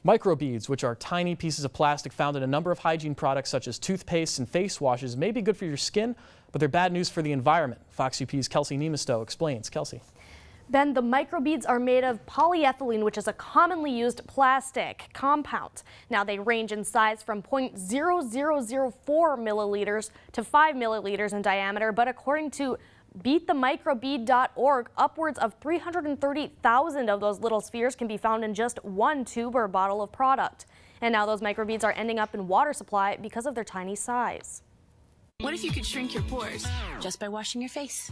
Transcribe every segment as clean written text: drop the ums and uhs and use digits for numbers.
Microbeads, which are tiny pieces of plastic found in a number of hygiene products such as toothpaste and face washes, may be good for your skin, but they're bad news for the environment. Fox UP's Kelsey Nemisto explains. Kelsey. Ben, the microbeads are made of polyethylene, which is a commonly used plastic compound. Now, they range in size from 0.0004 milliliters to 5 milliliters in diameter, but according to beatthemicrobead.org, upwards of 330,000 of those little spheres can be found in just one tube or bottle of product. And now those microbeads are ending up in water supply because of their tiny size. What if you could shrink your pores just by washing your face?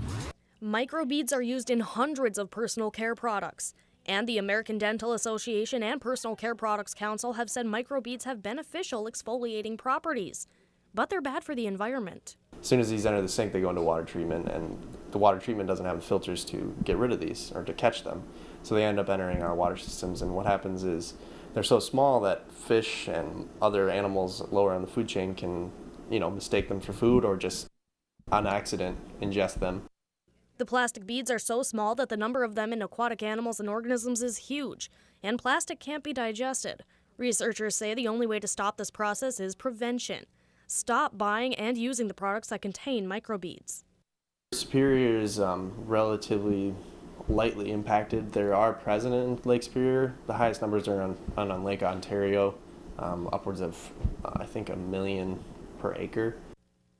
Microbeads are used in hundreds of personal care products. And the American Dental Association and Personal Care Products Council have said microbeads have beneficial exfoliating properties, but they're bad for the environment. As soon as these enter the sink, they go into water treatment, and the water treatment doesn't have the filters to get rid of these or to catch them. So they end up entering our water systems, and what happens is they're so small that fish and other animals lower on the food chain can, mistake them for food or just on accident ingest them. The plastic beads are so small that the number of them in aquatic animals and organisms is huge, and plastic can't be digested. Researchers say the only way to stop this process is prevention. Stop buying and using the products that contain microbeads. Superior is relatively lightly impacted. There are present in Lake Superior. The highest numbers are on Lake Ontario, upwards of, I think, 1 million per acre.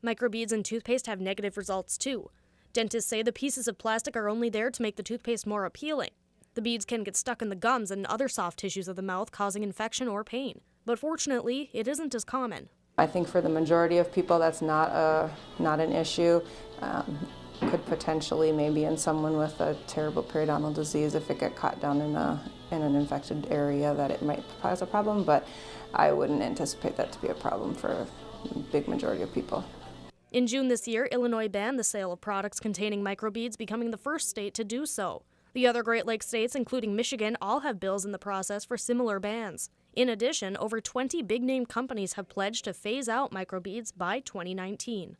Microbeads in toothpaste have negative results too. Dentists say the pieces of plastic are only there to make the toothpaste more appealing. The beads can get stuck in the gums and other soft tissues of the mouth, causing infection or pain. But fortunately, it isn't as common. I think for the majority of people that's not an issue. Could potentially maybe in someone with a terrible periodontal disease, if it got caught down in an infected area, that it might cause a problem, but I wouldn't anticipate that to be a problem for a big majority of people. In June this year, Illinois banned the sale of products containing microbeads, becoming the first state to do so. The other Great Lakes states, including Michigan, all have bills in the process for similar bans. In addition, over 20 big-name companies have pledged to phase out microbeads by 2019.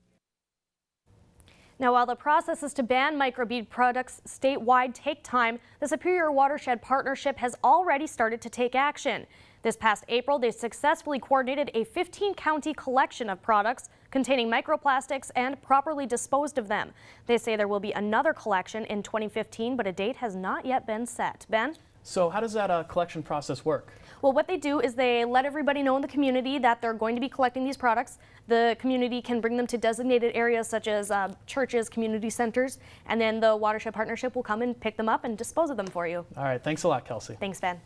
Now, while the processes to ban microbead products statewide take time, the Superior Watershed Partnership has already started to take action. This past April, they successfully coordinated a 15-county collection of products containing microplastics and properly disposed of them. They say there will be another collection in 2015, but a date has not yet been set. Ben? So how does that collection process work? Well, what they do is they let everybody know in the community that they're going to be collecting these products. The community can bring them to designated areas such as churches, community centers, and then the Watershed Partnership will come and pick them up and dispose of them for you. All right, thanks a lot, Kelsey. Thanks, Ben.